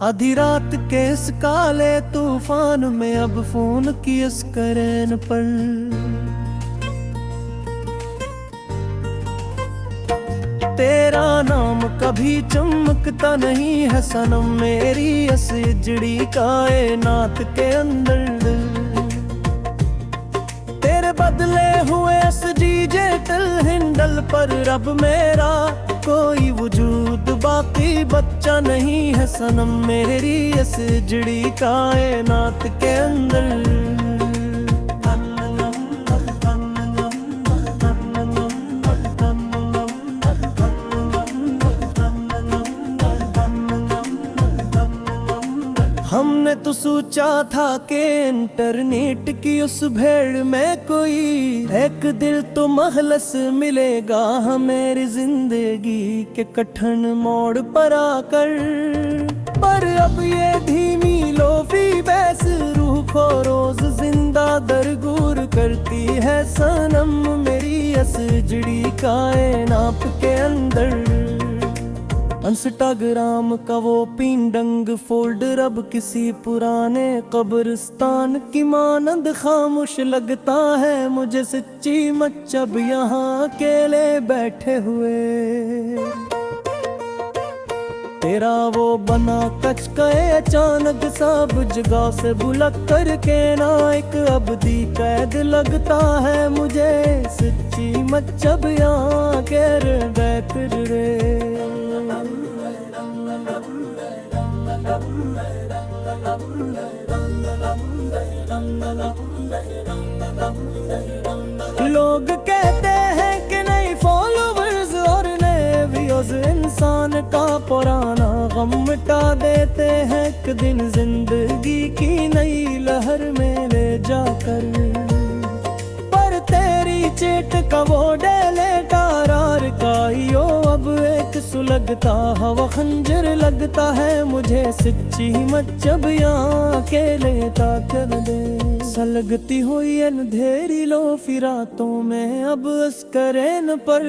आधी रात के इस काले तूफान में अब फोन की स्क्रीन पर तेरा नाम कभी चमकता नहीं है सनम, मेरी इस हिजड़ी कायनात के अंदर। तेरे बदले हुए इस डिजिटल हिंडल पर रब मेरा कोई वजूद बाकी बच्चा नहीं है सनम, मेरी इस हिजड़ी कायनात के अंदर। हमने तो सोचा था कि इंटरनेट की उस भीड़ में कोई एक दिल तो महलस मिलेगा हमें जिंदगी के कठिन मोड़ पर आकर। पर अब ये धीमी लोफी बहस रूह को रोज जिंदा दरगूर करती है सनम, मेरी असजड़ी कायनात के अंदर। इंस्टाग्राम का वो पिंडंग फोल्डर अब किसी पुराने कब्रिस्तान की मानंद खामोश लगता है मुझे सच्ची मच अब यहाँ अकेले बैठे हुए। तेरा वो बना कच गए अचानक सब जगह से बुलक करके ना एक अबदी कैद लगता है मुझे सच्ची मच अब यहाँ कर बैठ रे। लोग कहते हैं कि नई फॉलोवर्स और नए व्यूज इंसान का पुराना गम मिटा देते हैं एक दिन जिंदगी की नई लहर में ले जाकर। पर तेरी चेट का वो डेलेट आर का यो अब एक सुलगता हवा खंजर लगता है मुझे सच्ची मचब यहाँ अकेले ताकत दे। सलगती हुई अंधेरी लो फिरातों में अब स्क्रीन पर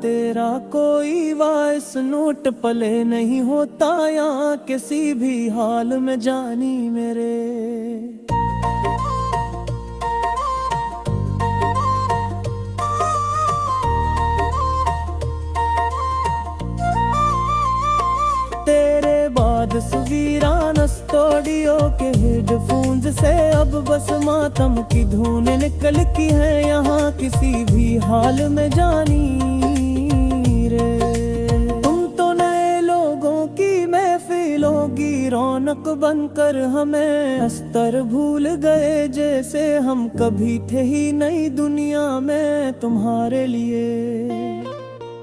तेरा कोई वॉइस नोट पले नहीं होता यहाँ किसी भी हाल में जानी मेरे। तेरे बाद तस्वीरां स्टूडियो के हेडफोन्स से अब बस मातम की धुन निकलती है यहाँ किसी भी हाल में जानी रे। तुम तो नए लोगों की महफिलों की रौनक बनकर हमें अस्तर भूल गए जैसे हम कभी थे ही नई दुनिया में तुम्हारे लिए।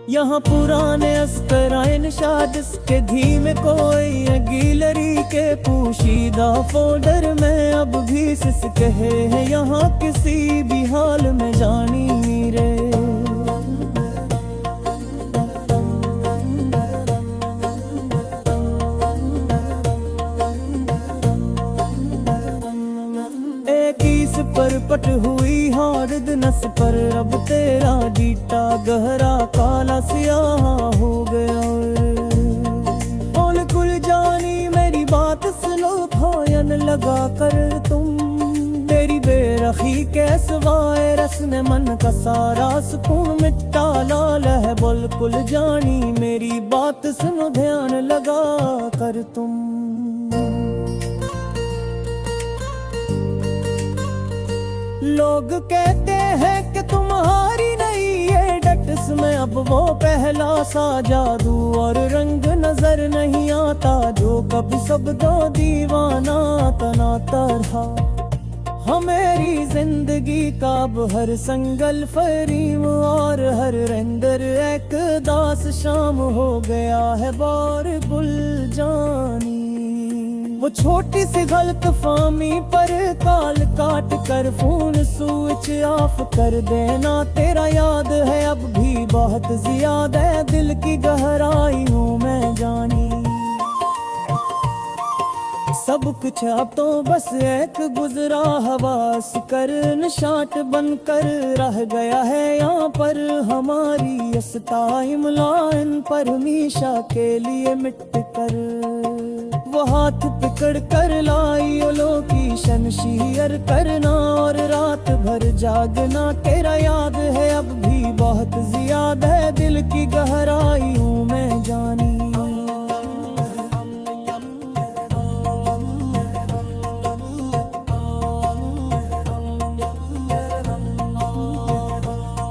यहाँ पुराने अस्कराइन शादिस के धीमे कोई गैलरी के पोशीदा फोल्डर में अब भी सिस कहे हैं यहाँ किसी भी हाल में जानी रे। पर पट हुई हार्द नस पर अब तेरा डीटा गहरा काला स्याह हो गया। बोल कुल जानी मेरी बात सुनो खोयन लगा कर तुम, तेरी बेरखी के सवाए रस ने मन का सारा सुकून मिटा लाल है। बोल कुल जानी मेरी बात सुनो ध्यान लगा कर तुम। लोग कहते हैं कि तुम्हारी नई ये डट्स में अब वो पहला सा जादू और रंग नजर नहीं आता जो कभी सब दो दीवाना तनाता रहा। हमारी जिंदगी का अब हर संगल फरीम और हर रेंदर एक दास शाम हो गया है बार गुल जानी। वो छोटी सी गलत फामी पर काल काट कर फोन स्विच ऑफ कर देना तेरा याद है अब भी बहुत ज्यादा है दिल की गहराइयों में जानी। सब कुछ अब तो बस एक गुजरा हवास कर निशाट बनकर रह गया है यहाँ पर हमारी इस टाइम लाइन पर हमेशा के लिए मिट कर। वो हाथ पकड़ कर लाई ओलो की शमशीर करना और रात भर जागना। तेरा याद है अब भी बहुत ज्यादा है, दिल की गहराइयों में जानी।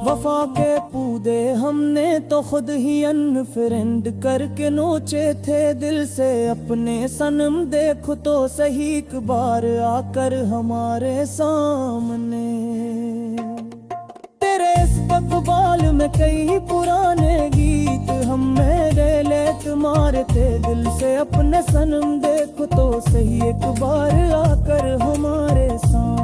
वफा के पूदे हमने तो खुद ही अनफ्रेंड करके नोचे थे दिल से अपने सनम। देखो तो सही एक बार आकर हमारे सामने। तेरे इस्तकबाल में कई पुराने गीत हम मेरे लेट मारे थे दिल से अपने सनम। देखो तो सही एक बार आकर हमारे सामने।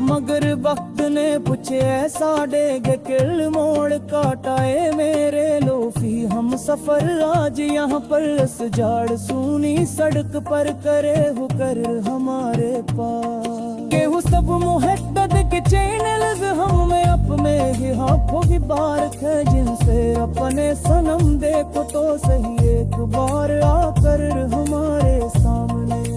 मगर वक्त ने पूछे साढ़े किल मोड़ काटाए मेरे लोफी हम सफर। आज यहाँ पर सजाड़ सुनी सड़क पर करे हो कर हमारे पास। केहू सब मुहब्बत के चैनल्स हम में अपने ही हाथों की बार है जिनसे अपने सनम। देखो तो सही एक बार आकर हमारे सामने।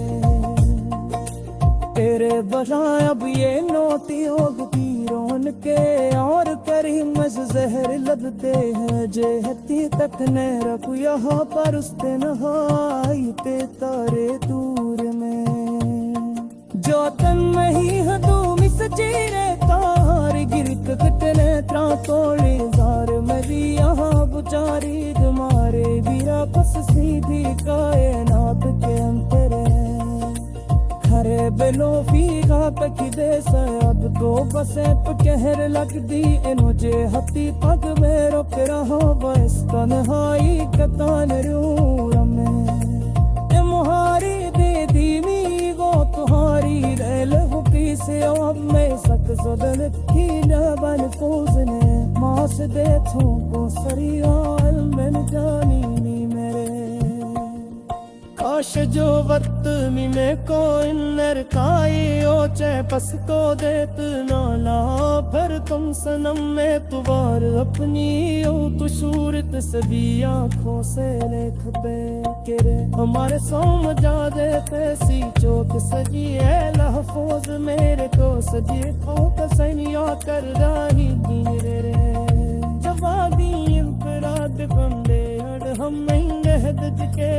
तेरे बजाय अब ये नोती होग पीरोन के और करीम जहर लगते हैं जेहती तक न रखू यहाँ पर उसते नहाई ते तारे दूर में। जो तन में ही हदू मिस चीरे तार गिर कटने त्रा तोड़े जार मेरी यहाँ बुचारी मारे वीरा बस सीधी कायनात के अंतरे। हरे बेलो फीगा पकी दे अब तो बसे कहर लग दी मुझे हती पग मेरो फिर हो बस तन्हाई कतान रूर में। मुहारी दे धीमी गो तुम्हारी रेल हुपी से अब मैं सक सदन की नबन कोसने मास दे को सरियाल मैंने जानी नी मेरे। काश जो वक्त में को इन्नर काई ओचे पस को देत नाला। फिर तुम सनम में तुवार अपनी ओ तु सूरत सभी आँखों से लेख पे किरे। हमारे सोम जा देते सी चौक सजी है लहफोज मेरे को सजी को कसनिया कर रही गिरे रे। जवादी इंफराद बंदे हम नहीं हद के